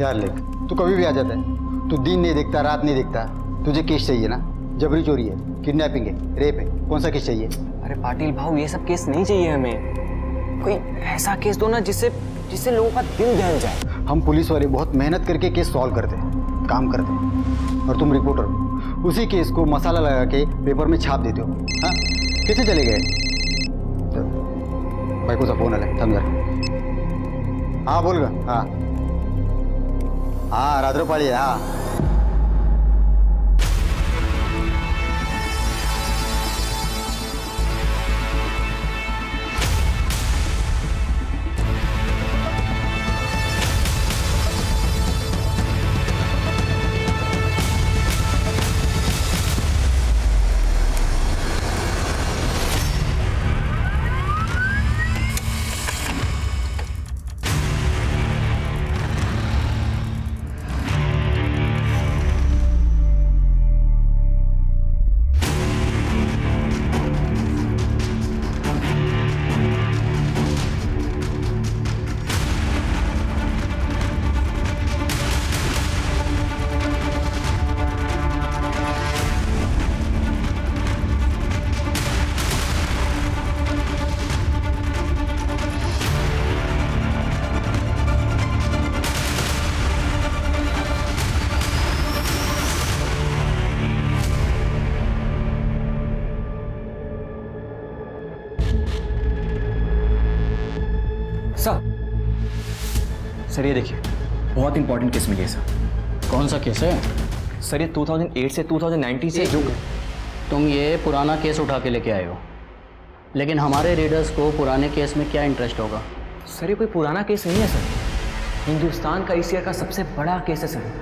यार लेख, तू कभी भी आ जाता है। तू दिन नहीं देखता, रात नहीं देखता। तुझे केस चाहिए ना? जबरी चोरी है, किडनैपिंग है, रेप है, कौन सा केस चाहिए? अरे पाटिल भाऊ, ये सब केस नहीं चाहिए हमें। कोई ऐसा केस दो ना जिससे लोगों का दिल दहल जाए। हम पुलिस वाले बहुत मेहनत करके केस सॉल्व करते हैं, काम करते हैं, और तुम रिपोर्टर उसी केस को मसाला लगा के पेपर में छाप देते हो। हाँ, कैसे चले गए? भाई को सा फोन आला, समझ। हाँ बोल गा। हाँ रात्रपाळी आहे। हाँ सर ये देखिए, बहुत इंपॉर्टेंट केस मिली है सर। कौन सा केस है? सर ये 2008 से 2019 से जो तुम ये पुराना केस उठा के लेके आए हो, लेकिन हमारे रीडर्स को पुराने केस में क्या इंटरेस्ट होगा? सर ये कोई पुराना केस नहीं है सर, हिंदुस्तान का इस ईयर का सबसे बड़ा केस है सर।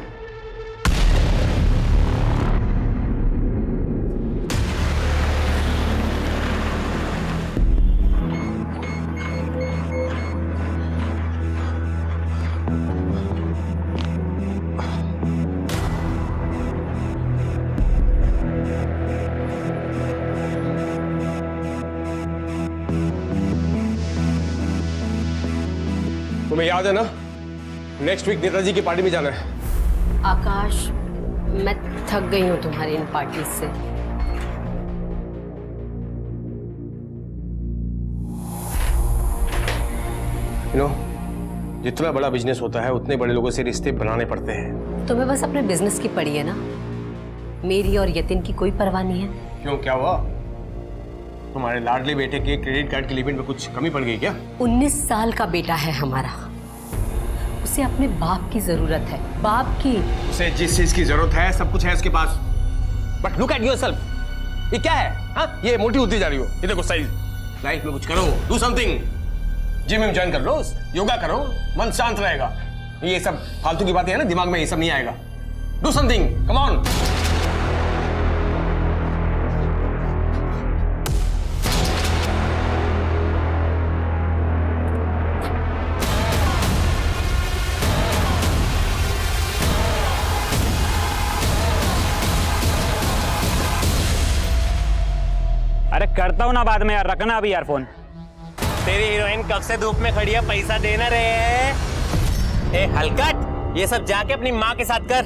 तुम्हें याद है ना, नेक्स्ट वीक नेताजी की पार्टी में जाना है। आकाश, मैं थक गई हूँ तुम्हारी इन पार्टी से। जितना बड़ा बिजनेस होता है उतने बड़े लोगों से रिश्ते बनाने पड़ते हैं। तुम्हें बस अपने बिजनेस की पड़ी है ना, मेरी और यतिन की कोई परवाह नहीं है। क्यों, क्या हुआ? तुम्हारे लाडले बेटे के क्रेडिट कार्ड की लिमिट में कुछ कमी पड़ गई क्या? 19 साल का बेटा है हमारा, उसे अपने बाप की जरूरत है, बाप की। उसे जिस चीज की जरूरत है सब कुछ है उसके पास। बट लुक एट योरसेल्फ, ये क्या है? हाँ, ये मोटी होती जा रही हो। ये देखो साइज। लाइफ में कुछ करो, डू समथिंग। जिम में ज्वाइन कर लो, योगा करो, मन शांत रहेगा। ये सब फालतू की बातें है ना, दिमाग में ये सब नहीं आएगा। Do something, come on. अरे करता हूँ ना बाद में यार, रखना अभी ईयरफोन। तेरी हीरोइन कब से धूप में खड़ी है, पैसा देना रे। ए हलकट, ये सब जाके अपनी माँ के साथ कर।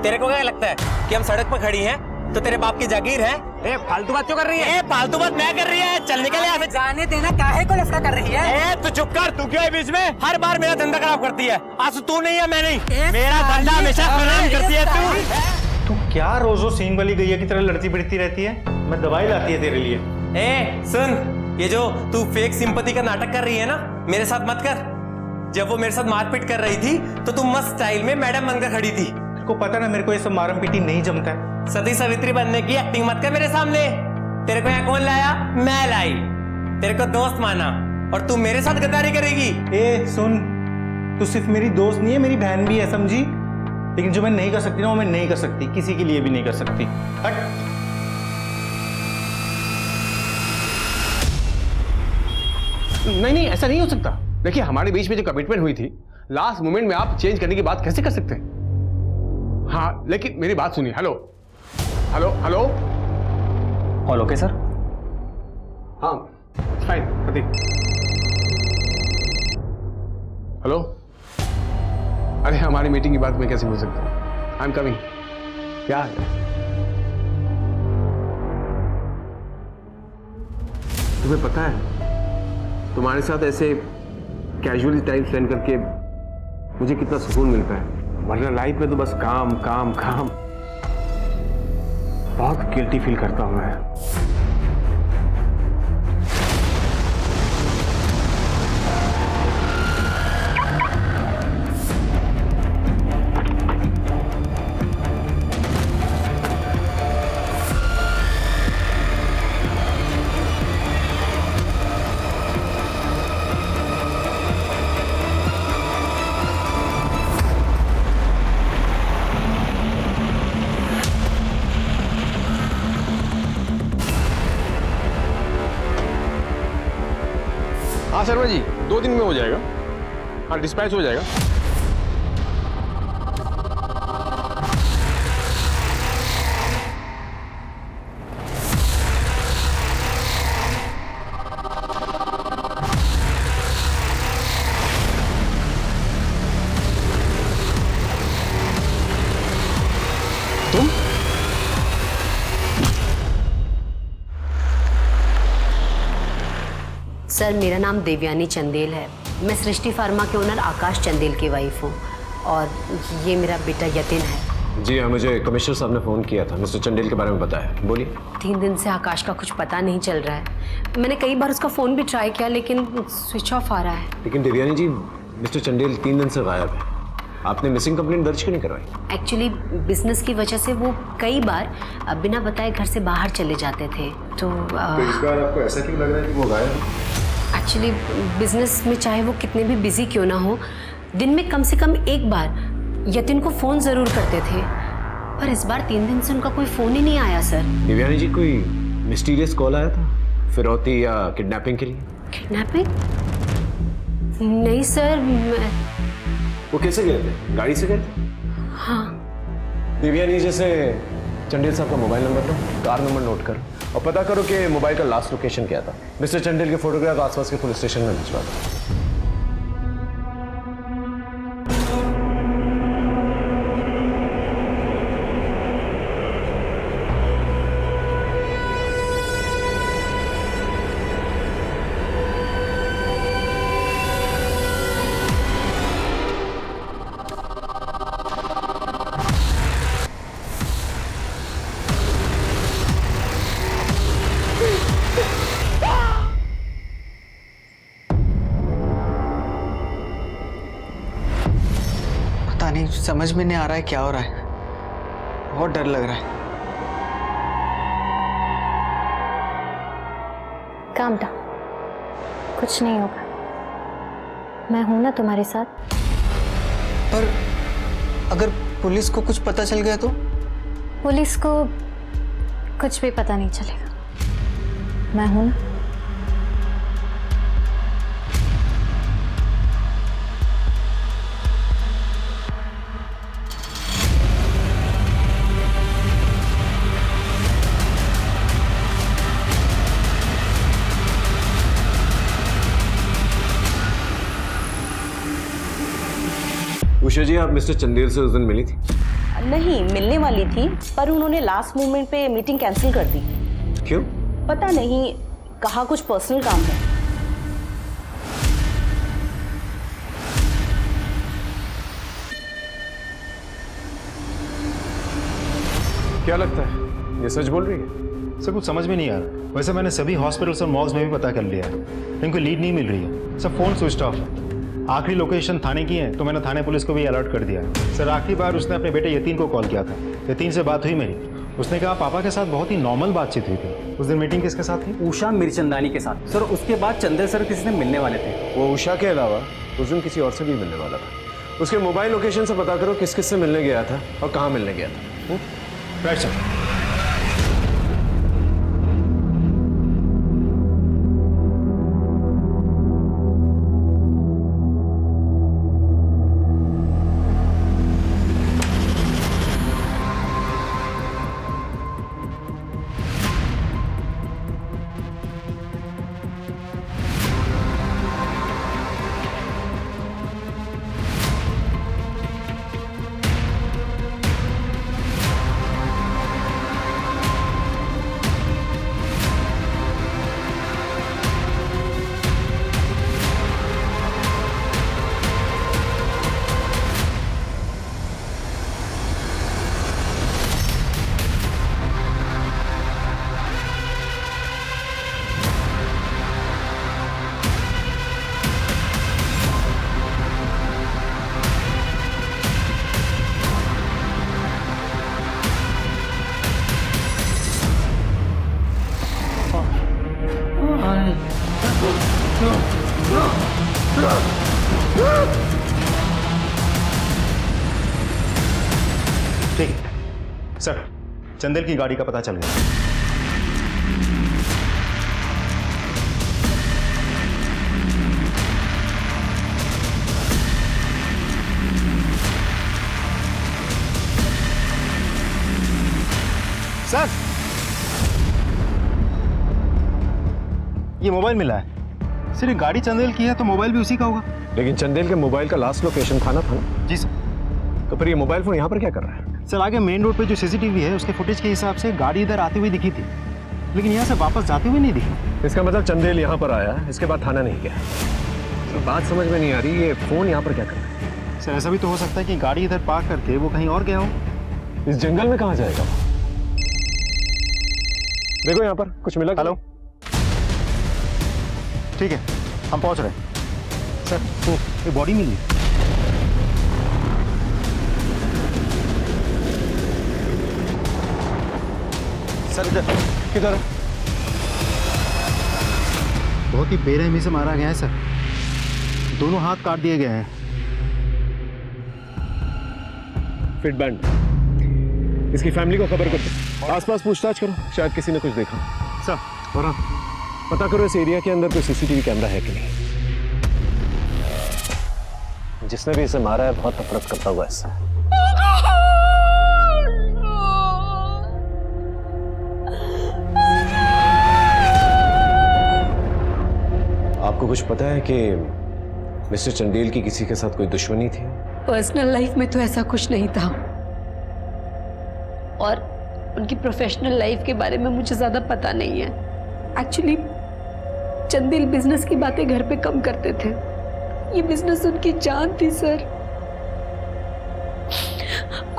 तेरे को क्या लगता है कि हम सड़क पर खड़ी हैं तो तेरे बाप की जागीर है? ए फालतू बात क्यों कर रही है? ए फालतू बात मैं कर रही है, चल निकल यहाँ से। जाने देना, काहे को लफड़ा कर रही है? ए तू चुप कर, तू क्यों है बीच में? हर बार मेरा धंधा खराब करती है। आज तू नहीं है, मैं नहीं, मेरा धंधा हमेशा खराब करती है तू। तू क्या रोजो सींग वाली गैया की तरह लड़ती बिड़ती रहती है? मैं दवाई लाती है तेरे लिए। ए सुन, ये जो तू फेक सिंपैथी का नाटक कर रही है ना, मेरे साथ मत कर। जब वो मेरे साथ मारपीट कर रही थी तो तू मस्त स्टाइल में मैडम बनकर खड़ी थी। तेरे को पता ना मेरे को ये सब मारम पीटी नहीं जमता है। सती सावित्री बनने की एक्टिंग मत कर मेरे सामने। तेरे को यहाँ कौन लाया? मैं लाई। तेरे को दोस्त माना और तू मेरे साथ गद्दारी करेगी? ए सुन, तू सिर्फ मेरी दोस्त नहीं है, मेरी बहन भी है, समझी? लेकिन जो मैं नहीं कर सकती ना, वो मैं नहीं कर सकती, किसी के लिए भी नहीं कर सकती। हट। नहीं, ऐसा नहीं हो सकता। देखिए, हमारे बीच में जो कमिटमेंट हुई थी, लास्ट मोमेंट में आप चेंज करने की बात कैसे कर सकते हैं? हाँ, लेकिन मेरी बात सुनिए। Hello hello hello, all okay sir? हाँ फाइन, प्रतीक। हेलो अरे हमारी मीटिंग की बात मैं कैसे भूल सकता हूँ? I am coming. क्या है? तुम्हें पता है तुम्हारे साथ ऐसे कैजुअली टाइम स्पेंड करके मुझे कितना सुकून मिलता है, वरना लाइफ में तो बस काम काम काम। बहुत गिल्टी फील करता हूं मैं। हाँ शर्मा जी, 2 दिन में हो जाएगा। हाँ, डिस्पैच हो जाएगा। तुम? सर मेरा नाम देवयानी चंदेल है। मैं सृष्टि फार्मा के ओनर आकाश चंदेल की वाइफ हूँ और ये मेरा बेटा यतिन है। जी हाँ, मुझे कमिश्नर साहब ने फ़ोन किया था, मिस्टर चंदेल के बारे में बताया। बोलिए। 3 दिन से आकाश का कुछ पता नहीं चल रहा है। मैंने कई बार उसका फ़ोन भी ट्राई किया लेकिन स्विच ऑफ आ रहा है। लेकिन देवयानी जी, मिस्टर चंदेल 3 दिन से गायब है। आपने मिसिंग कंप्लेंट दर्ज क्यों नहीं करवाई? एक्चुअली बिजनेस की वजह से वो कई बार बिना बताए घर से बाहर चले जाते थे। तो इस बार आपको ऐसा क्यों लग रहा है कि वो गायब है? एक्चुअली बिजनेस में चाहे वो कितने भी बिजी क्यों ना हो, दिन में कम से कम एक बार यतिन को फ़ोन ज़रूर करते थे, पर इस बार 3 दिन से उनका कोई फ़ोन ही नहीं आया सर। देवयानी जी, कोई मिस्टीरियस कॉल आया था फिरौती या किडनैपिंग के लिए? किडनैपिंग? नहीं सर। वो कैसे गए थे? गाड़ी से गए थे? हाँ। देवयानी, जैसे चंदेल साहब का मोबाइल नंबर लो, कार नंबर नोट करो और पता करो कि मोबाइल का लास्ट लोकेशन क्या था। मिस्टर चंदेल के फोटोग्राफ आसपास के पुलिस स्टेशन में भिजवा दो। पता नहीं, समझ में नहीं आ रहा है क्या हो रहा है। बहुत डर लग रहा है। काम डाउन, कुछ नहीं होगा। मैं हूं ना तुम्हारे साथ। पर अगर पुलिस को कुछ पता चल गया तो? पुलिस को कुछ भी पता नहीं चलेगा। मैं हूं ना। उषा जी, आप मिस्टर चंदेल से उस दिन मिली थी? नहीं, मिलने वाली थी पर उन्होंने लास्ट मोमेंट पे मीटिंग कैंसिल कर दी। क्यों? पता नहीं, कहा कुछ पर्सनल काम है। क्या लगता है ये सच बोल रही है? सर कुछ समझ में नहीं आ रहा। वैसे मैंने सभी हॉस्पिटल्स और मॉल्स में भी पता कर लिया है, लेकिन कोई लीड नहीं मिल रही है। सब फ़ोन स्विच ऑफ है। आखिरी लोकेशन थाने की है तो मैंने थाने पुलिस को भी अलर्ट कर दिया है। सर आखिरी बार उसने अपने बेटे यतीन को कॉल किया था। यतीन से बात हुई मेरी, उसने कहा पापा के साथ बहुत ही नॉर्मल बातचीत हुई थी। उस दिन मीटिंग किसके साथ थी? उषा मिर्चंदानी के साथ। सर उसके बाद चंदेल सर किसी से मिलने वाले थे। वो उषा के अलावा उस दिन किसी और से भी मिलने वाला था। उसके मोबाइल लोकेशन से पता करो किस किस से मिलने गया था और कहाँ मिलने गया था। Right sir. सर, चंदेल की गाड़ी का पता चल गया। सर, ये मोबाइल मिला है। सर, ये गाड़ी चंदेल की है तो मोबाइल भी उसी का होगा। लेकिन चंदेल के मोबाइल का लास्ट लोकेशन थाना था ना? जी सर। तो फिर ये मोबाइल फोन यहाँ पर क्या कर रहा है? सर, आगे मेन रोड पे जो सीसीटीवी है उसके फुटेज के हिसाब से गाड़ी इधर आती हुई दिखी थी, लेकिन यहाँ से वापस जाते हुए नहीं दिखी। इसका मतलब चंदेल यहाँ पर आया, इसके बाद थाना नहीं गया। तो बात समझ में नहीं आ रही, ये फोन यहाँ पर क्या कर रहा है? सर, ऐसा भी तो हो सकता है कि गाड़ी इधर पार्क करके वो कहीं और गया हो। इस जंगल में कहाँ जाएगा? देखो यहाँ पर कुछ मिला? हेलो, ठीक है, हम पहुंच रहे हैं। सर, वो ये बॉडी मिली। सर, इधर किधर है? बहुत ही बेरहमी से मारा गया है सर, दोनों हाथ काट दिए गए हैं। फिट बैंड, इसकी फैमिली को खबर कर दो, आसपास पूछताछ करो, शायद किसी ने कुछ देखा। सर, और हाँ, पता करो इस एरिया के अंदर कोई सीसीटीवी कैमरा है कि नहीं। जिसने भी इसे मारा है बहुत नफरत करता हुआ इससे। आपको कुछ पता है कि मिस्टर चंदेल की किसी के साथ कोई दुश्मनी थी? पर्सनल लाइफ में तो ऐसा कुछ नहीं था, और उनकी प्रोफेशनल लाइफ के बारे में मुझे ज्यादा पता नहीं है। एक्चुअली चंदेल बिजनेस की बातें घर पे कम करते थे, ये बिजनेस उनकी जान थी सर।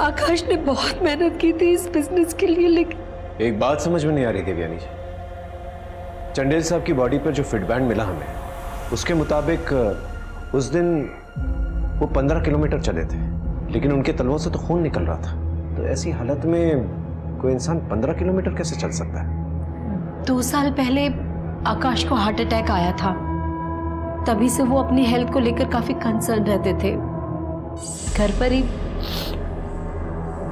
आकाश ने बहुत मेहनत की थी इस बिजनेस के लिए, लेकिन एक बात समझ में नहीं आ रही देवयानी जी, चंदेल साहब की बॉडी पर जो फिट बैंड मिला हमें, उसके मुताबिक उस दिन वो 15 किलोमीटर चले थे, लेकिन उनके तलवों से तो खून निकल रहा था। तो ऐसी हालत में कोई इंसान 15 किलोमीटर कैसे चल सकता है? 2 साल पहले आकाश को हार्ट अटैक आया था, तभी से वो अपनी हेल्थ को लेकर काफी कंसर्न रहते थे। घर पर ही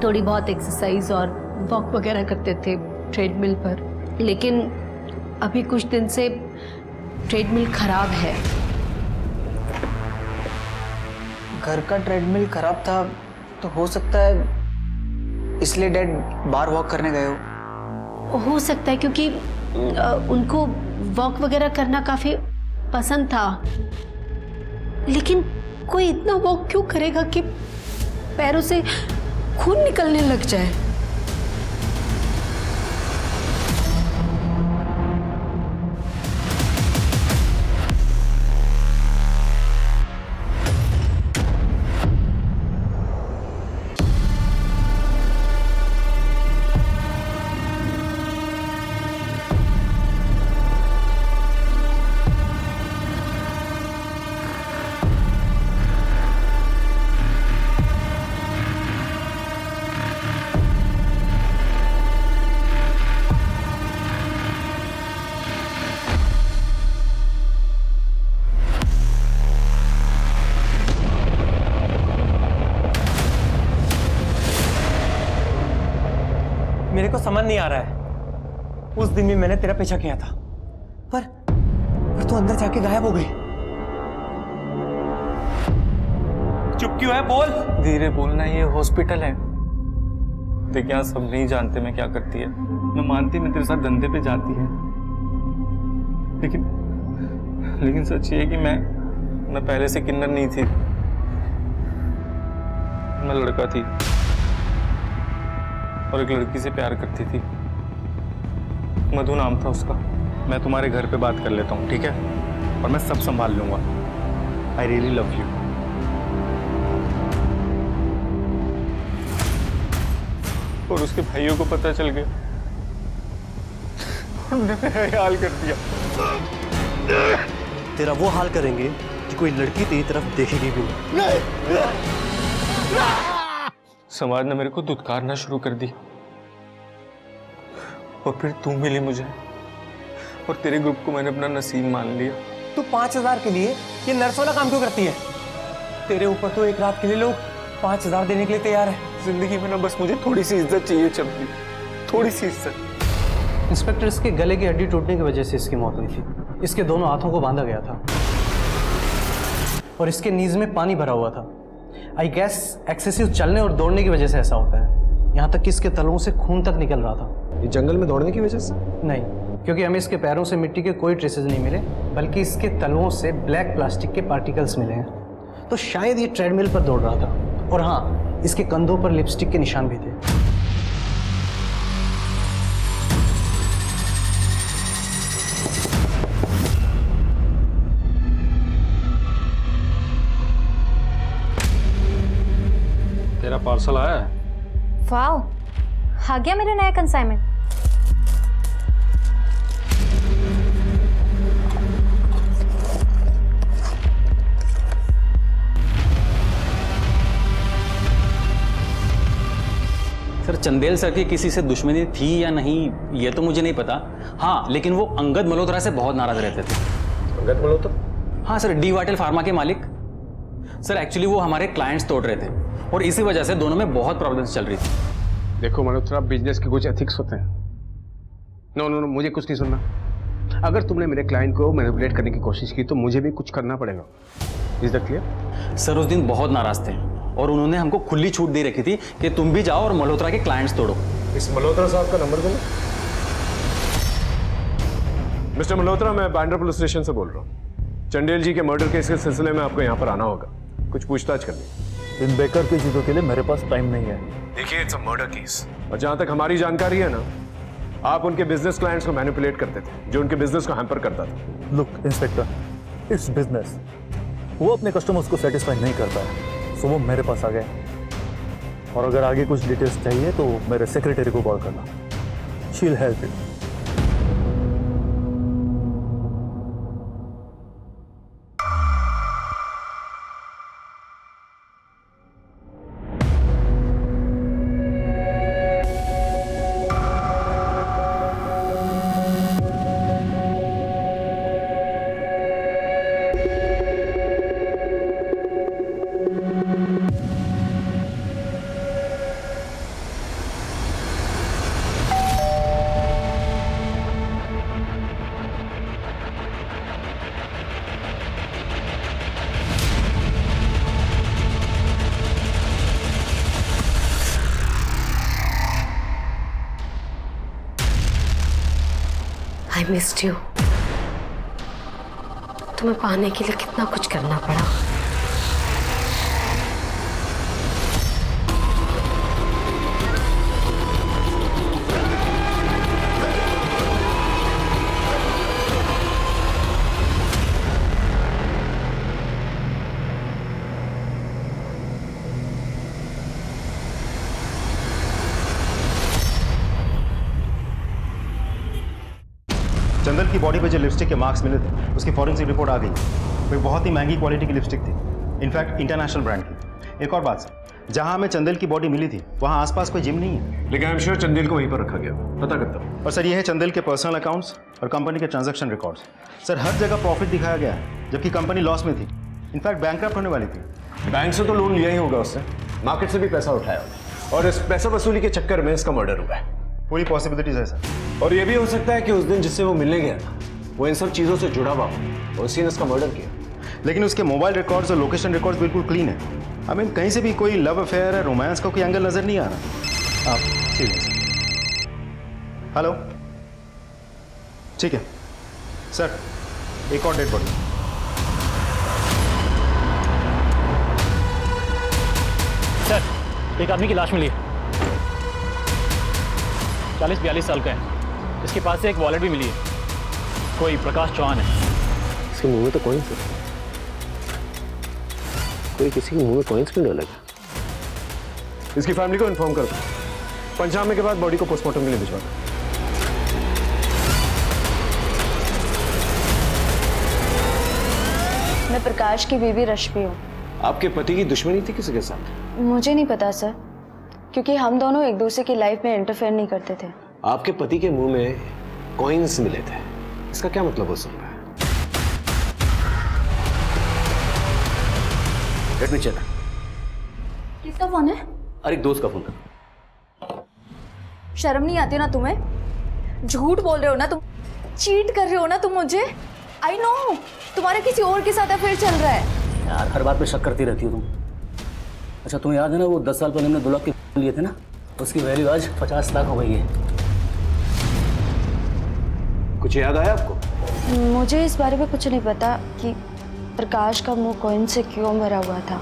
थोड़ी बहुत एक्सरसाइज और वॉक वगैरह करते थे ट्रेडमिल पर, लेकिन अभी कुछ दिन से ट्रेडमिल खराब है। घर का ट्रेडमिल खराब था तो हो सकता है इसलिए डैड बाहर वॉक करने गए हो सकता है, क्योंकि उनको वॉक वगैरह करना काफी पसंद था, लेकिन कोई इतना वॉक क्यों करेगा कि पैरों से खून निकलने लग जाए। मेरे को समझ नहीं आ रहा है, उस दिन भी मैंने तेरा पीछा किया था, पर तू अंदर जाके गायब हो गई। चुप क्यों है? बोल। धीरे बोलना, ये हॉस्पिटल है। देख, यहाँ सब नहीं जानते मैं क्या करती है। मैं मानती मैं तेरे साथ धंधे पे जाती है, लेकिन सच ये है कि मैं पहले से किन्नर नहीं थी, मैं लड़का थी और एक लड़की से प्यार करती थी। मधु नाम था उसका। मैं तुम्हारे घर पे बात कर लेता हूँ, ठीक है? और मैं सब संभाल लूंगा। I really love you. और उसके भाइयों को पता चल गया, उन्होंने मेरा हाल कर दिया। तेरा वो हाल करेंगे कि कोई लड़की तेरी तरफ देखेगी भी नहीं। समाज ने मेरे को दुत्कारना शुरू कर दी, और फिर तू मिली मुझे, और तेरे ग्रुप को मैंने अपना नसीब मान लिया। तू 5000 के लिए ये नर्स वाला काम क्यों करती है? तेरे ऊपर तो एक रात के लिए लोग 5000 देने के लिए तैयार है। जिंदगी में ना बस मुझे थोड़ी सी इज्जत चाहिए चंपी, थोड़ी सी इज्जत। इंस्पेक्टर, इसके गले की हड्डी टूटने की वजह से इसकी मौत हुई थी। इसके दोनों हाथों को बांधा गया था और इसके नीज में पानी भरा हुआ था। आई गेस एक्सेसिव चलने और दौड़ने की वजह से ऐसा होता है। यहाँ तक कि इसके तलवों से खून तक निकल रहा था। ये जंगल में दौड़ने की वजह से? नहीं, क्योंकि हमें इसके पैरों से मिट्टी के कोई ट्रेसेस नहीं मिले, बल्कि इसके तलवों से ब्लैक प्लास्टिक के पार्टिकल्स मिले हैं। तो शायद ये ट्रेडमिल पर दौड़ रहा था। और हाँ, इसके कंधों पर लिपस्टिक के निशान भी थे। तेरा पार्सल आया है? वाओ, आ गया मेरा नया कंसाइनमेंट। सर, चंदेल सर की किसी से दुश्मनी थी या नहीं ये तो मुझे नहीं पता। हाँ, लेकिन वो अंगद मल्होत्रा से बहुत नाराज रहते थे। अंगद मल्होत्रा? हाँ सर, डी वाटेल फार्मा के मालिक। सर एक्चुअली वो हमारे क्लाइंट्स तोड़ रहे थे और इसी वजह से दोनों में बहुत प्रॉब्लम्स चल रही थी। देखो मल्होत्रा, बिजनेस के कुछ एथिक्स होते हैं। नो नो नो, मुझे कुछ नहीं सुनना। अगर तुमने मेरे क्लाइंट को मैनिपुलेट करने की कोशिश की तो मुझे भी कुछ करना पड़ेगा। Is that clear? सर उस दिन बहुत नाराज थे और उन्होंने हमको खुली छूट दे रखी थी कि तुम भी जाओ और मल्होत्रा के क्लाइंट्स तोड़ो। इस मल्होत्रा साहब का नंबर दो। मिस्टर मल्होत्रा, मैं बांद्रा पुलिस स्टेशन से बोल रहा हूँ। चंडेल जी के मर्डर केस के सिलसिले में आपको यहाँ पर आना होगा, कुछ पूछताछ करनी। इन बेकार की चीजों के लिए मेरे पास टाइम नहीं है। देखिए, इट्स अ मर्डर केस और जहां तक हमारी जानकारी है ना, आप उनके बिजनेस क्लाइंट्स को मैनिपुलेट करते थे, जो उनके बिजनेस को हैम्पर करता था। Look inspector, it's business. वो अपने कस्टमर्स को सेटिस्फाई नहीं करता है, सो वो मेरे पास आ गए। और अगर आगे कुछ डिटेल्स चाहिए तो मेरे सेक्रेटरी को कॉल करना, she will help you. I missed you. तुम्हें पाने के लिए कितना कुछ करना पड़ा। चंदन की बॉडी पे जो लिपस्टिक के मार्क्स मिले थे उसकी फॉरेंसिक रिपोर्ट आ गई। वो बहुत ही महंगी क्वालिटी की लिपस्टिक थी, इनफैक्ट इंटरनेशनल ब्रांड की। एक और बात सर, जहां हमें चंदेल की बॉडी मिली थी वहां आसपास कोई जिम नहीं है। लेकिन आई एम श्योर चंदेल को वहीं पर रखा गया, पता करता हूँ। और सर ये है चंदेल के पर्सनल अकाउंट्स और कंपनी के ट्रांजैक्शन रिकॉर्ड्स। सर हर जगह प्रॉफिट दिखाया गया है, जबकि कंपनी लॉस में थी, इनफैक्ट बैंकक्रप्ट होने वाली थी। बैंक से तो लोन लिया ही होगा उसने, मार्केट से भी पैसा उठाया होगा, और इस पैसा वसूली के चक्कर में इसका मर्डर हुआ है। पूरी पॉसिबिलिटीज है सर। और ये भी हो सकता है कि उस दिन जिससे वो मिलने गया था वो इन सब चीज़ों से जुड़ा हुआ हो और उसी ने इसका मर्डर किया। लेकिन उसके मोबाइल रिकॉर्ड्स और लोकेशन रिकॉर्ड्स बिल्कुल क्लीन है। आई मीन कहीं से भी कोई लव अफेयर है, रोमांस का कोई एंगल नजर नहीं आ रहा। आप सीरियस? हेलो, ठीक है सर, एक और डेड बॉडी। सर एक आदमी की लाश मिली है, 40-42 साल का है। इसके पास से एक वॉलेट भी मिली है, कोई प्रकाश चौहान है। इसके मुंह में तो कॉइन्स है, कोई किसी के मुंह में कॉइन्स क्यों डालेगा? इसकी फैमिली को इन्फॉर्म कर दो, पंचनामे के बाद बॉडी को पोस्टमार्टम के लिए भिजवा दो। मैं प्रकाश की बीवी रश्मि हूँ। आपके पति की दुश्मनी थी किसी के साथ? मुझे नहीं पता सर, क्योंकि हम दोनों एक दूसरे की लाइफ में इंटरफेयर नहीं करते थे। आपके पति के मुंह में कॉइन्स मिले थे, इसका क्या मतलब हो सकता है? Let me check. किसका फोन है? अरे एक दोस्त का फोन कर। शर्म नहीं आती ना तुम्हें? झूठ बोल रहे हो ना तुम, चीट कर रहे हो ना तुम मुझे। आई नो तुम्हारे किसी और के साथ अफेयर चल रहा है। यार हर बात पे शक करती रहती हो तुम। अच्छा तुम्हें याद है ना वो 10 साल पहले हमने 2 लाख के लिए थे ना, उसकी वैल्यू आज 50 लाख हो गई है। कुछ याद आया आपको? मुझे इस बारे में कुछ नहीं पता कि प्रकाश का मुंह कॉइन से क्यों भरा हुआ था।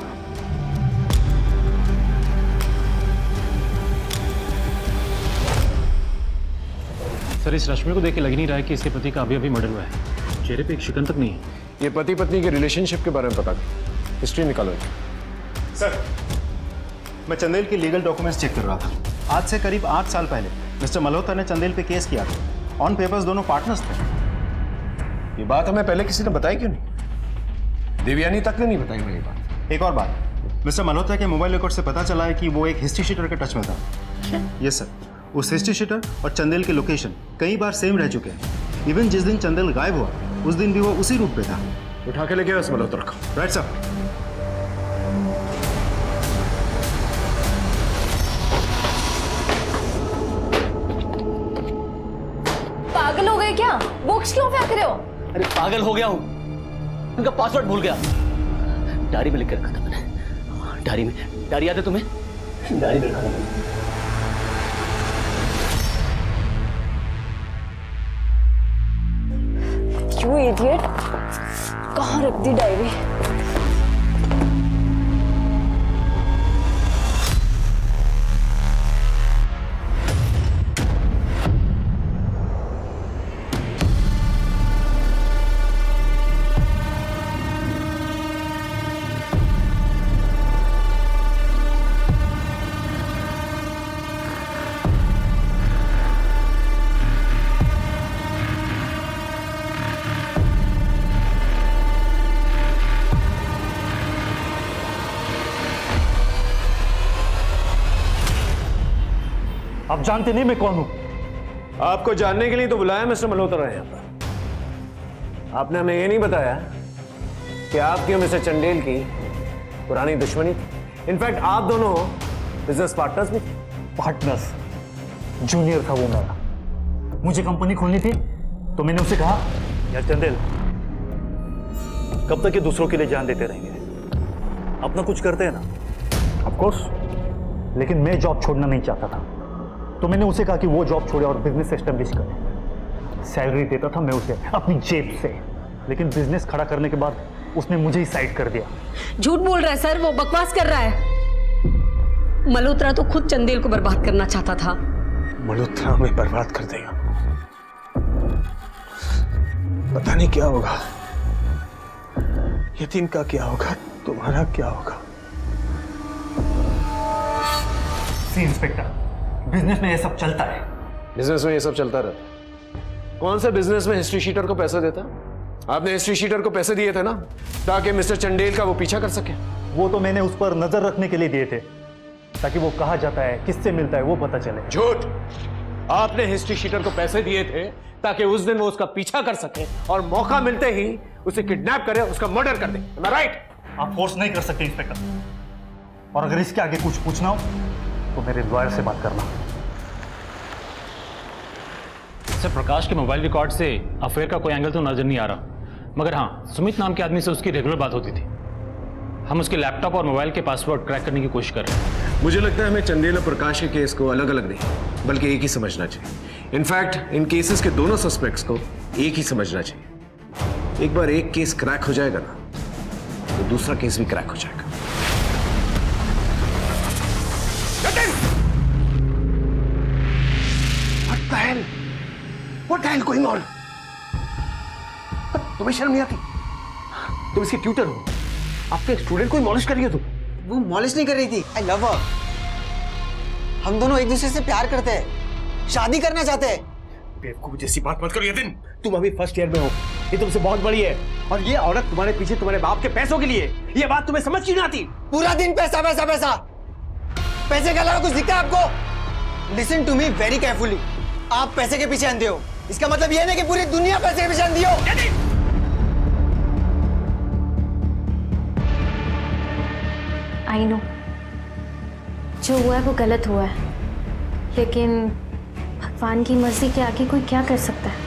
सर इस रश्मि को देख के लग नहीं रहा है कि इसके पति का अभी अभी मर्डर हुआ है। चेहरे पे एक शिकन तक नहीं है। ये पति पत्नी के रिलेशनशिप के बारे में पता हिस्ट्री निकालो। सर मैं चंदेल की लीगल डॉक्यूमेंट्स चेक कर रहा था। आज से करीब 8 साल पहले मिस्टर मल्होत्रा ने चंदेल पे केस किया था। ऑन पेपर्स दोनों पार्टनर्स थे। ये बात हमें पहले किसी ने बताई क्यों नहीं? देवयानी तक ने नहीं बताई मुझे बात। एक और बात, मिस्टर मल्होत्रा के मोबाइल रिकॉर्ड से पता चला है कि वो एक हिस्ट्री शीटर के टच में था। यस सर, उस हिस्ट्री शीटर और चंदेल के लोकेशन कई बार सेम रह चुके हैं। इवन जिस दिन चंदेल गायब हुआ उस दिन भी वो उसी रूट पे था। उठा के ले गया उस मल्होत्रा को। Right sir. पागल हो गए क्या? बुक्स क्यों फेंक रहे हो? अरे पागल हो गया हूँ, उनका पासवर्ड भूल गया। डायरी में लिख के रखा था मैंने। डायरी में, डायरी याद है तुम्हें? डायरी में रखा था मैंने। You idiot! कहाँ रख दी डायरी? आप जानते नहीं मैं कौन हूं? आपको जानने के लिए तो बुलाया मिस्टर मल्होत्रा यहाँ पर। आपने हमें ये नहीं बताया कि आपकी और मिस्टर चंदेल की पुरानी दुश्मनी थी। इनफैक्ट आप दोनों बिजनेस पार्टनर्स भी थे। पार्टनर्स? जूनियर था वो मेरा। मुझे कंपनी खोलनी थी तो मैंने उसे कहा, यार चंदेल कब तक ये दूसरों के लिए जान देते रहेंगे, अपना कुछ करते हैं ना। ऑफ कोर्स, लेकिन मैं जॉब छोड़ना नहीं चाहता था, तो मैंने उसे कहा कि वो जॉब छोड़े और बिजनेस एस्टेब्लिश करे। सैलरी देता था मैं उसे अपनी जेब से, लेकिन बिजनेस खड़ा करने के बाद उसने मुझे ही साइड कर दिया। झूठ बोल रहा है सर, वो बकवास कर रहा है। मल्होत्रा तो खुद चंदेल को बर्बाद करना चाहता था। मल्होत्रा हमें बर्बाद कर देगा। पता नहीं क्या होगा, यतीम का क्या होगा, तुम्हारा क्या होगा। सी इंस्पेक्टर, बिजनेस में ये सब चलता है। बिजनेस में ये सब चलता रहता है। कौन सा बिजनेस में हिस्ट्री शीटर को पैसा देता? आपने हिस्ट्री शीटर को पैसे दिए थे ना, ताकि मिस्टर चंदेल का वो पीछा कर सके। वो तो मैंने उस पर नजर रखने के लिए दिए थे, ताकि वो कहाँ जाता है, किससे मिलता है वो पता चले। झूठ! आपने हिस्ट्री शीटर को पैसे दिए थे ताकि उस दिन वो उसका पीछा कर सके और मौका मिलते ही उसे किडनैप करे, उसका मर्डर कर दे। Am I right? आप फोर्स नहीं कर सकते इंस्पेक्टर, और अगर इसके आगे कुछ पूछना हो तो मेरे लॉयर से बात करना। सर प्रकाश के मोबाइल रिकॉर्ड से अफेयर का कोई एंगल तो नजर नहीं आ रहा, मगर हाँ सुमित नाम के आदमी से उसकी रेगुलर बात होती थी। हम उसके लैपटॉप और मोबाइल के पासवर्ड क्रैक करने की कोशिश कर रहे हैं। मुझे लगता है हमें चंदेल और प्रकाश के केस को अलग अलग नहीं बल्कि एक ही समझना चाहिए। इनफैक्ट इन केसेस के दोनों सस्पेक्ट्स को एक ही समझना चाहिए। एक बार एक केस क्रैक हो जाएगा ना, तो दूसरा केस भी क्रैक हो जाएगा। What the hell going on? तुम्हें शर्म नहीं आती? तुम इसके ट्यूटर हो, आपके स्टूडेंट को मॉलिश कर रही हो तुम। वो मॉलिश नहीं कर रही थी, आई लव हर। हम दोनों एक दूसरे से प्यार करते हैं, शादी करना चाहते हैं। बेवकूफ जैसी बात मत करो यतिन, तुम अभी फर्स्ट ईयर में हो, ये तुमसे बहुत बड़ी है, और ये औरत तुम्हारे पीछे तुम्हारे बाप के पैसों के लिए। ये बात तुम्हें समझ क्यों नहीं आती? पूरा दिन पैसा पैसा पैसा, पैसे के अलावा कुछ दिखता है आपको? Listen to me very carefully. आप पैसे के पीछे अंधे हो, इसका मतलब यह नहीं कि पूरी दुनिया पैसे के पीछे अंधी हो। आई नो जो हुआ है वो गलत हुआ है, लेकिन भगवान की मर्जी के आगे कोई क्या कर सकता है।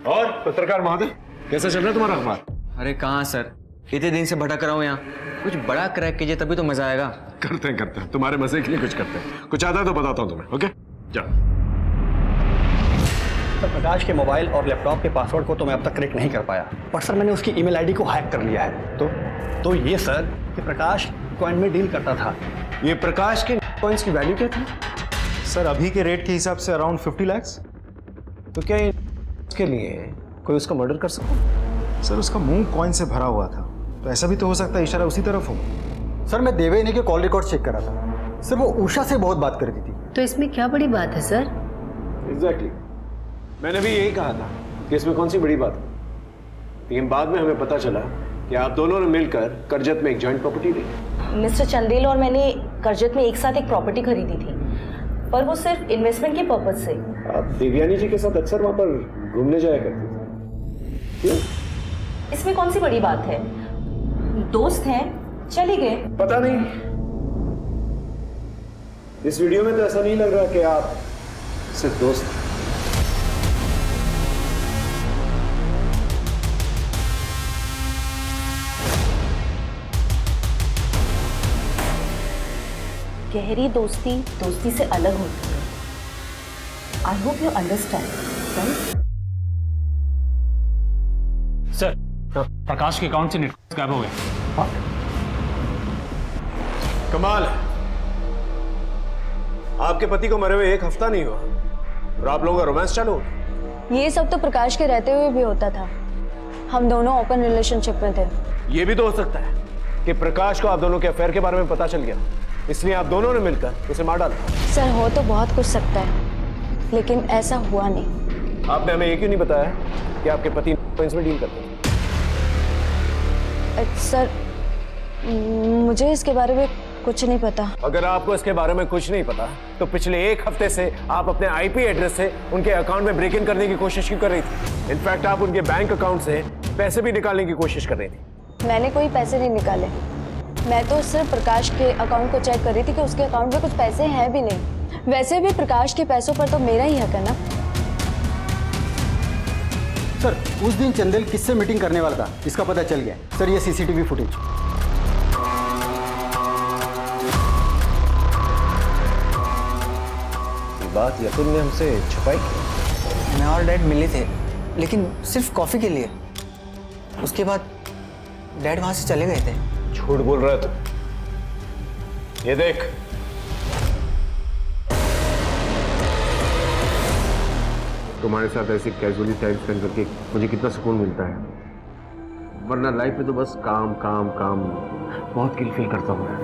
और पत्रकार महोदय, कैसा चल रहा है तुम्हारा अखबार? अरे कहाँ सर, इतने दिन से भटक रहा हूँ यहाँ। कुछ बड़ा क्रैक कीजिए तभी तो मजा आएगा। करते हैं तुम्हारे मजे के लिए कुछ करते हैं। कुछ आता है तो बताता हूँ तुम्हें। ओके जाओ। सर प्रकाश के मोबाइल और लैपटॉप के पासवर्ड को तो मैं अब तक क्रैक नहीं कर पाया, बट सर मैंने उसकी ईमेल आईडी को हैक कर लिया है। तो ये सर कि प्रकाश कॉइन में डील करता था। ये प्रकाश के कॉइन्स की वैल्यू क्या थी? सर अभी के रेट के हिसाब से अराउंड 50 लाख। तो क्या इसके लिए कोई उसका मर्डर कर सकता? सर उसका मुंह कॉइन से भरा हुआ था, तो ऐसा भी तो हो सकता है इशारा उसी तरफ हो। सर मैं देवयानी के कॉल रिकॉर्ड चेक कर रहा था। सर वो उषा से बहुत बात करती थी। तो इसमें क्या बड़ी बात है सर? एग्जैक्टली मैंने भी यही कहा था कि इसमें कौन सी बड़ी बात है, लेकिन बाद में हमें पता चला कि आप दोनों ने मिलकर करजत में एक जॉइंट प्रॉपर्टी ली। मिस्टर चंदेल और मैंने करजत में एक साथ एक प्रॉपर्टी खरीदी थी, पर वो सिर्फ इन्वेस्टमेंट के पर्पज से। आप देवयानी जी के साथ अक्सर वहां पर घूमने जाया करते थे, क्यों? इसमें कौन सी बड़ी बात है, दोस्त हैं, चले गए। पता नहीं, इस वीडियो में तो ऐसा नहीं लग रहा कि आप सिर्फ दोस्त हैं। गहरी दोस्ती दोस्ती से अलग होती है। I hope you understand, right? Sir Prakash के अकाउंट से नेटवर्क गायब हो गए। कमाल है, आपके पति को मरे हुए 1 हफ्ता नहीं हुआ और आप लोगों का रोमांस चालू हो गया। ये सब तो प्रकाश के रहते हुए भी होता था। हम दोनों ओपन रिलेशनशिप में थे। ये भी तो हो सकता है कि प्रकाश को आप दोनों के अफेयर के बारे में पता चल गया, इसलिए आप दोनों ने मिलकर उसे मार डाला। सर हो तो बहुत कुछ सकता है, लेकिन ऐसा हुआ नहीं। आपने हमें ये क्यों नहीं बताया कि आपके पति कॉइन्स में डील करते हैं? सर मुझे इसके बारे में कुछ नहीं पता। अगर आपको इसके बारे में कुछ नहीं पता तो पिछले 1 हफ्ते से आप अपने आईपी एड्रेस से उनके अकाउंट में ब्रेक इन करने की कोशिश क्यों कर रही थी? इनफैक्ट आप उनके बैंक अकाउंट से पैसे भी निकालने की कोशिश कर रही थी। मैंने कोई पैसे नहीं निकाले, मैं तो सिर्फ प्रकाश के अकाउंट को चेक कर रही थी कि उसके अकाउंट में कुछ पैसे हैं भी नहीं। वैसे भी प्रकाश के पैसों पर तो मेरा ही हक है ना। सर उस दिन चंदेल किससे मीटिंग करने वाला था इसका पता चल गया। सर ये सीसीटीवी फुटेज। बात यतिन ने हमसे छुपाई की। मैं और डैड मिले थे, लेकिन सिर्फ कॉफी के लिए। उसके बाद डैड वहां से चले गए थे। झूठ बोल रहा है तू। ये देख, तुम्हारे साथ ऐसे कैजुअली टाइम स्पेंड करके मुझे कितना सुकून मिलता है, वरना लाइफ में तो बस काम काम काम। बहुत गिल्ट फील करता हूँ मैं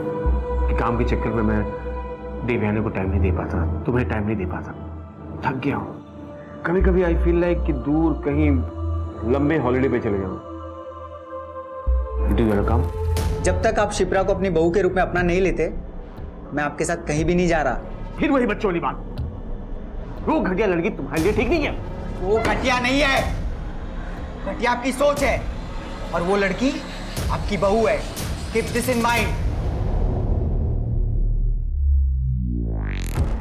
कि काम के चक्कर में मैं देवयानी को टाइम नहीं दे पाता, तुम्हें टाइम नहीं दे पाता। थक गया हूँ। कभी कभी आई फील लाइक कि दूर कहीं लंबे हॉलिडे पे चले जाऊँ। डू यू काम? जब तक आप शिप्रा को अपनी बहू के रूप में अपना नहीं लेते, मैं आपके साथ कहीं भी नहीं जा रहा। फिर वही बच्चों वाली बात, वो घटिया लड़की तुम्हारे लिए ठीक नहीं है। वो घटिया नहीं है, घटिया आपकी सोच है, और वो लड़की आपकी बहू है। Keep this in mind.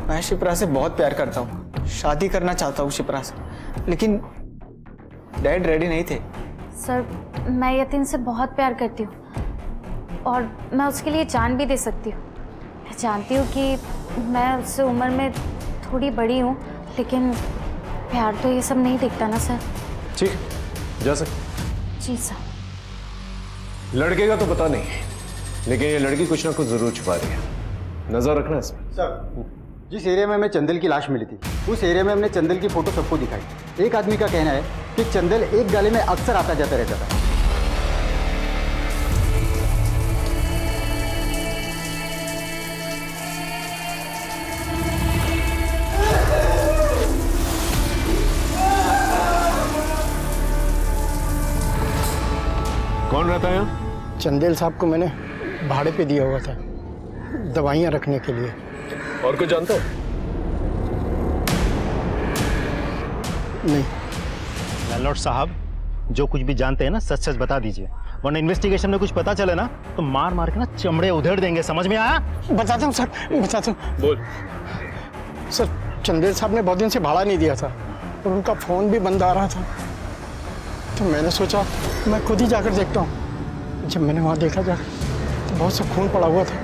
मैं शिप्रा से बहुत प्यार करता हूँ, शादी करना चाहता हूँ शिप्रा से, लेकिन डैड रेडी नहीं थे। सर मैं यतिन से बहुत प्यार करती हूँ और मैं उसके लिए जान भी दे सकती हूँ। मैं जानती हूँ कि मैं उससे उम्र में थोड़ी बड़ी हूँ, लेकिन प्यार तो ये सब नहीं दिखता ना सर। ठीक, जा सकते। जी सर। लड़के का तो पता नहीं, लेकिन ये लड़की कुछ ना कुछ जरूर छुपा रही है। नजर रखना इसमें। सर जिस एरिया में हमें चंदेल की लाश मिली थी, उस एरिया में हमने चंदेल की फोटो सबको दिखाई। एक आदमी का कहना है कि चंदेल एक गाले में अक्सर आता जाता रहता था। कौन रहता है यहाँ? चंदेल साहब को मैंने भाड़े पे दिया हुआ था, दवाइयाँ रखने के लिए। और कुछ जानते हो? नहीं। लैंडलॉर्ड साहब, जो कुछ भी जानते हैं ना सच सच बता दीजिए, वरना इन्वेस्टिगेशन में कुछ पता चले ना तो मार मार के ना चमड़े उधेड़ देंगे, समझ में आया? बताता हूँ सर, बताता हूँ। बोल। सर, चंदेल साहब ने बहुत दिन से भाड़ा नहीं दिया था और उनका फ़ोन भी बंद आ रहा था, तो मैंने सोचा मैं खुद ही जाकर देखता हूँ। जब मैंने वहाँ देखा जाकर तो बहुत सा खून पड़ा हुआ था,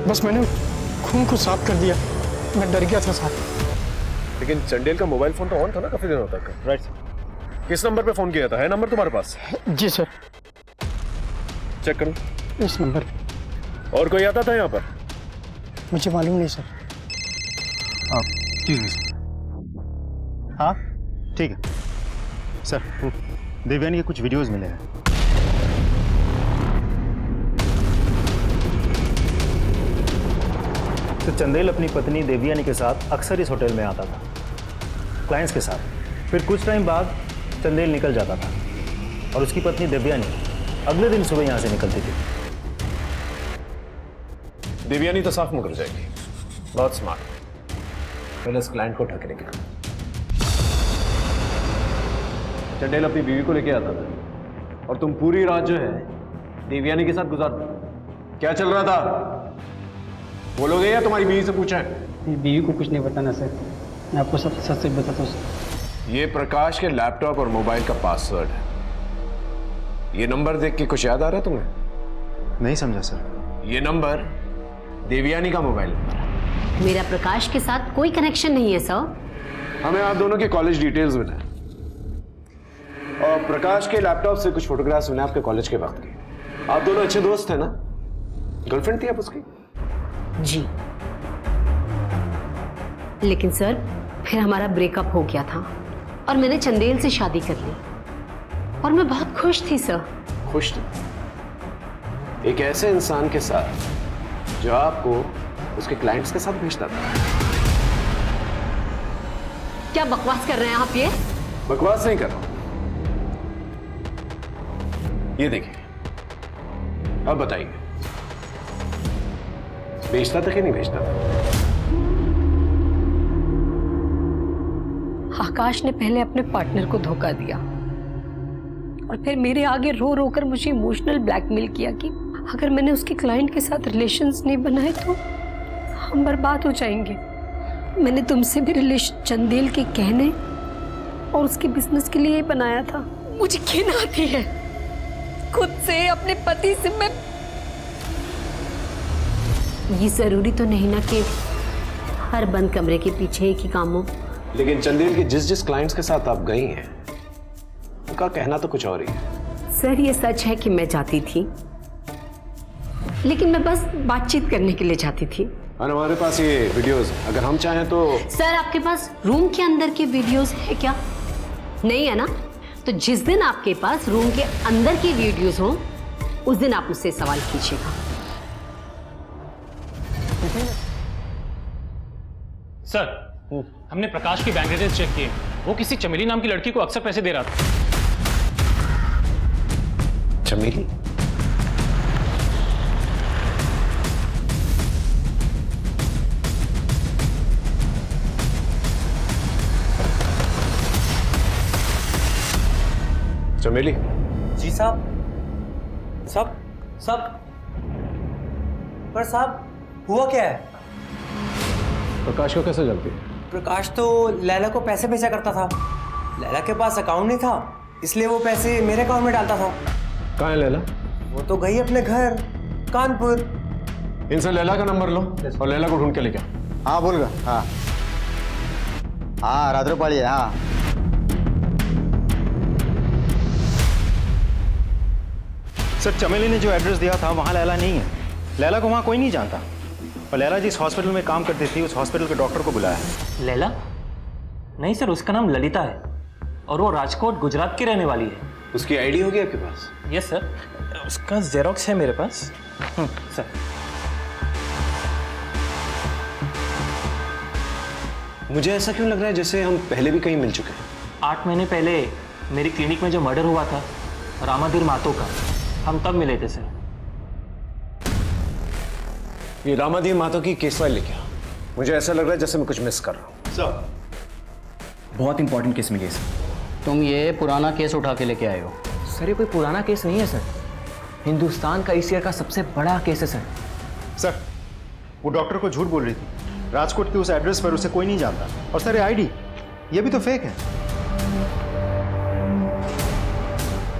बस मैंने खून को साफ कर दिया। मैं डर गया था साहब। लेकिन चंडेल का मोबाइल फोन तो ऑन था ना काफी दिनों तक। राइट। किस नंबर पे फोन किया था? है नंबर तुम्हारे पास? जी सर। चेक करो इस नंबर। और कोई आता था यहाँ पर? मुझे मालूम नहीं सर। ठीक है सर। हाँ ठीक है सर। देवयानी के कुछ वीडियोस मिले हैं। तो चंदेल अपनी पत्नी देवयानी के साथ अक्सर इस होटल में आता था, क्लाइंट्स के साथ। फिर कुछ टाइम बाद चंदेल निकल जाता था और उसकी पत्नी देवयानी अगले दिन सुबह यहाँ से निकलती थी। देवयानी तो साफ मुकर जाएगी, बहुत स्मार्ट। पहले इस क्लाइंट को उठा के लेके चंडेल अपनी बीवी को लेके आता था और तुम पूरी रात जो है देवयानी के साथ गुजारते। क्या चल रहा था बोलोगे या तुम्हारी बीवी से पूछा है? बीवी को कुछ नहीं बताना सर, मैं आपको सब सच सच बताता हूँ सर। ये प्रकाश के लैपटॉप और मोबाइल का पासवर्ड है। ये नंबर देख के कुछ याद आ रहा है तुम्हें? नहीं समझा सर। ये नंबर देवयानी का मोबाइल नंबर है। मेरा प्रकाश के साथ कोई कनेक्शन नहीं है सर। हमें आप दोनों के कॉलेज डिटेल्स मिले और प्रकाश के लैपटॉप से कुछ फोटोग्राफ्स मिले आपके कॉलेज के वक्त के। आप दोनों अच्छे दोस्त थे ना? गर्लफ्रेंड थी आप उसकी? जी, लेकिन सर फिर हमारा ब्रेकअप हो गया था और मैंने चंदेल से शादी कर ली और मैं बहुत खुश थी सर। खुश थी एक ऐसे इंसान के साथ जो आपको उसके क्लाइंट्स के साथ भेजता था? क्या बकवास कर रहे हैं आप? ये बकवास नहीं कर रहा हूं। ये देखिए, अब बताइए, भेजता था कि नहीं भेजता था? आकाश ने पहले अपने पार्टनर को धोखा दिया और फिर मेरे आगे रो रो कर मुझे इमोशनल ब्लैकमेल किया कि अगर मैंने उसके क्लाइंट के साथ रिलेशंस नहीं बनाए तो हम बर्बाद हो जाएंगे। मैंने तुमसे भी रिलेशन चंदेल के कहने और उसके बिजनेस के लिए ही बनाया था। मुझे घिन आती है खुद से, अपने पति से। मैं ये जरूरी तो नहीं ना कि हर बंद कमरे के पीछे एक ही काम हो। लेकिन चंदेल के जिस जिस क्लाइंट्स के साथ आप गई हैं उनका कहना तो कुछ और ही है। सर ये सच है कि मैं जाती थी, लेकिन मैं बस बातचीत करने के लिए जाती थी। और हमारे पास ये वीडियोस, अगर हम चाहें तो। सर आपके पास रूम के अंदर के वीडियोस है क्या? नहीं है ना? तो जिस दिन आपके पास रूम के अंदर की वीडियोस हो उस दिन आप मुझसे सवाल कीजिएगा। सर, हमने प्रकाश की बैंक डिटेल्स चेक किए। वो किसी चमेली नाम की लड़की को अक्सर पैसे दे रहा था। चमेली? चमेली? जी साहब। सब पर साहब हुआ क्या है? प्रकाश को कैसे जानती है? प्रकाश तो लैला को पैसे भेजा करता था। लैला के पास अकाउंट नहीं था, इसलिए वो पैसे मेरे अकाउंट में डालता था। कहाँ है लैला? वो तो गई अपने घर कानपुर। इनसे लैला का नंबर लो और लैला को ढूंढ के लेके आओ। हाँ बोल गा। हाँ हाँ रात्रोपाली है। हाँ सर, चमेली ने जो एड्रेस दिया था वहाँ लैला नहीं है। लैला को वहाँ कोई नहीं जानता और लैला जिस हॉस्पिटल में काम करती थी उस हॉस्पिटल के डॉक्टर को बुलाया है। लैला? नहीं सर, उसका नाम ललिता है और वो राजकोट गुजरात की रहने वाली है। उसकी आईडी होगी आपके पास? यस सर, उसका जेरोक्स है मेरे पास। सर मुझे ऐसा क्यों लग रहा है जैसे हम पहले भी कहीं मिल चुके हैं? 8 महीने पहले मेरी क्लिनिक में जो मर्डर हुआ था रामाधीर मातो का, हम तब मिले थे सर। ये रामाधीर मातो की केस फाइल लेके आओ। मुझे ऐसा लग रहा है जैसे मैं कुछ मिस कर रहा हूँ। सर, बहुत इंपॉर्टेंट केस मिली है सर। तुम ये पुराना केस उठा के लेके आए हो। सर ये कोई पुराना केस नहीं है सर, हिंदुस्तान का इस ईयर का सबसे बड़ा केस है सर। सर वो डॉक्टर को झूठ बोल रही थी, राजकोट के उस एड्रेस पर उसे कोई नहीं जानता। और सर ये आईडी ये भी तो फेक है।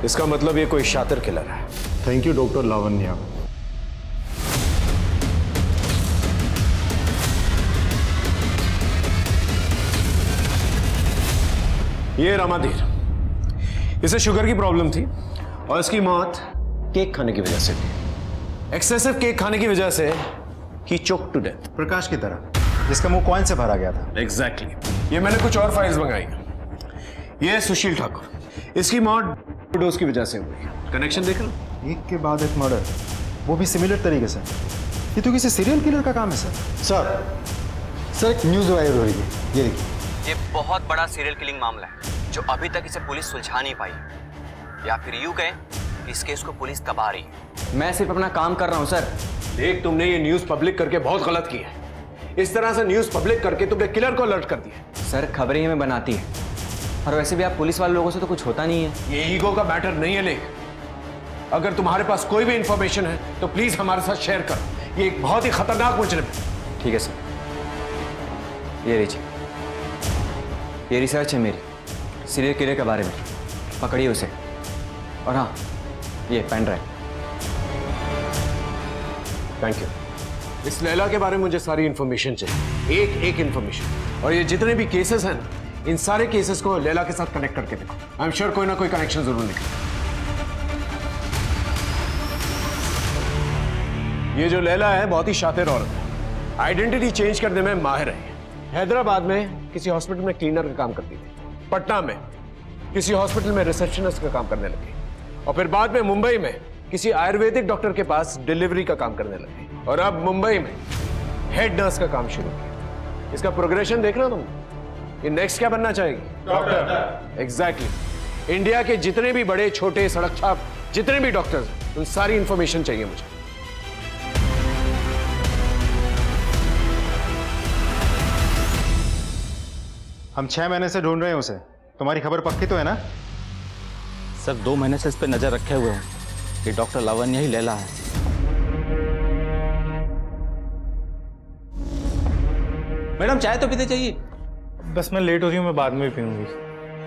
इसका मतलब ये कोई शातिर किलर है। Thank you doctor Lavanya. ये रामाधीर, इसे शुगर की प्रॉब्लम थी और इसकी मौत केक खाने की वजह से हुई। एक्सेसिव केक खाने की वजह से ही चोक टू डेथ। प्रकाश की तरह जिसका मुंह कॉइन से भरा गया था। एग्जैक्टली। ये मैंने कुछ और फाइल्स मंगाई। ये है सुशील ठाकुर, इसकी मौत डोज की वजह से हुई। कनेक्शन देख लो। एक के बाद एक मर्डर, वो भी सिमिलर तरीके से। ये तो किसी सीरियल किलर का काम है सर। सर एक न्यूज़ वायरल हो रही है, ये देखिए। ये बहुत बड़ा सीरियल किलिंग मामला है जो अभी तक इसे पुलिस सुलझा नहीं पाई, या फिर यूं कहें इस केस को पुलिस दबा रही है। मैं सिर्फ अपना काम कर रहा हूं सर। देख, तुमने ये न्यूज पब्लिक करके बहुत गलत किया है। इस तरह से न्यूज पब्लिक करके तुमने किलर को अलर्ट कर दिया। सर खबरें ही हमें बनाती है, और वैसे भी आप पुलिस वाले लोगों से तो कुछ होता नहीं है। ये ईगो का मैटर नहीं है। लेकिन अगर तुम्हारे पास कोई भी इंफॉर्मेशन है तो प्लीज हमारे साथ शेयर करो। ये एक बहुत ही खतरनाक मुजरिम है। ठीक है सर, ये लीजिए, ये रिसर्च है मेरी सीरियल किलर के बारे में। पकड़िए उसे। और हाँ, ये पेन ड्राइव। Thank you. इस लैला के बारे में मुझे सारी इंफॉर्मेशन चाहिए, एक एक इंफॉर्मेशन। और ये जितने भी केसेस हैं ना, इन सारे केसेस को लैला के साथ कनेक्ट करके देखो। आई एम श्योर कोई ना कोई कनेक्शन जरूर निकले। ये जो लैला है बहुत ही शातिर औरत है, आइडेंटिटी चेंज करने में माहिर है। हैदराबाद में किसी हॉस्पिटल में क्लीनर का काम करती थी, पटना में किसी हॉस्पिटल में रिसेप्शनिस्ट का काम करने लगी, और फिर बाद में मुंबई में किसी आयुर्वेदिक डॉक्टर के पास डिलीवरी का काम करने लगी, और अब मुंबई में हेड नर्स का काम शुरू किया। इसका प्रोग्रेशन देखना तुम। ये नेक्स्ट क्या बनना चाहेगी? डॉक्टर। एग्जैक्टली। इंडिया के जितने भी बड़े छोटे सड़क छाप जितने भी डॉक्टर्स, उन सारी इंफॉर्मेशन चाहिए मुझे। हम 6 महीने से ढूंढ रहे हैं उसे। तुम्हारी खबर पक्की तो है ना? सर 2 महीने से इस पे नजर रखे हुए हैं। ये डॉक्टर लावण्या ही लैला है। मैडम चाय तो पीते चाहिए। बस मैं लेट हो रही हूँ, मैं बाद में भी पीऊंगी।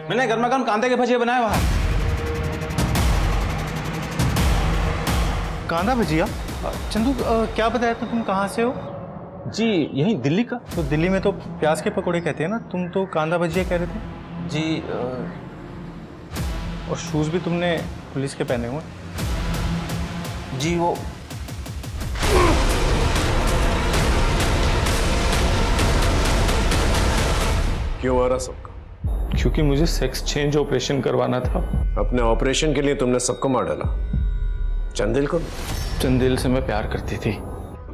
मैंने गर्मा गर्म कांदे के भजिए बनाए वहां। कांदा भजिया? चंदू क्या बताया तो तुम कहाँ से हो? जी यही दिल्ली का। तो दिल्ली में तो प्याज के पकोड़े कहते हैं ना, तुम तो कांदा भजिया कह रहे थे। जी और शूज भी तुमने पुलिस के पहने हुए। जी वो क्यों आ रहा सबका? क्योंकि मुझे सेक्स चेंज ऑपरेशन करवाना था। अपने ऑपरेशन के लिए तुमने सबको मार डाला, चंदेल को? चंदेल से मैं प्यार करती थी,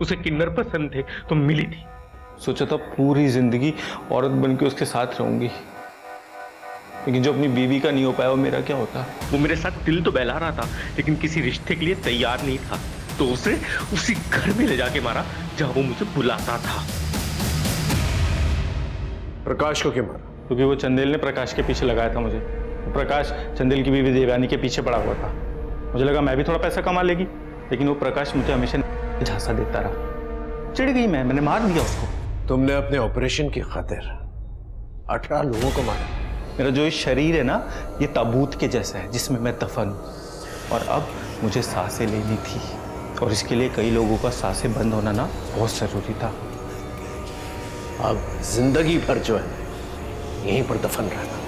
उसे किन्नर पसंद थे तो मिली थी। सोचा था पूरी जिंदगी औरत बन के उसके साथ रहूंगी, लेकिन जो अपनी बीवी का नहीं हो पाया वो मेरा क्या होता। वो मेरे साथ दिल तो बहला रहा था, लेकिन किसी रिश्ते के लिए तैयार नहीं था, तो उसे उसी घर में ले जाके मारा जहां वो मुझे बुलाता था। प्रकाश को क्यों मारा? क्योंकि वो चंदेल ने प्रकाश के पीछे लगाया था मुझे। प्रकाश चंदेल की बीवी देवयानी के पीछे पड़ा हुआ था। मुझे लगा मैं भी थोड़ा पैसा कमा लेगी, लेकिन वो प्रकाश मुझे हमेशा झांसा देता रहा। चिढ़ गई मैंने मार दिया उसको। तुमने अपने ऑपरेशन की खातिर 18 लोगों को मारा। मेरा जो ये शरीर है ना, ये ताबूत के जैसा है जिसमें मैं दफन हूं, और अब मुझे सांसें लेनी थी, और इसके लिए कई लोगों का सांसें बंद होना ना बहुत जरूरी था। अब जिंदगी भर जो है यहीं पर दफन रहना।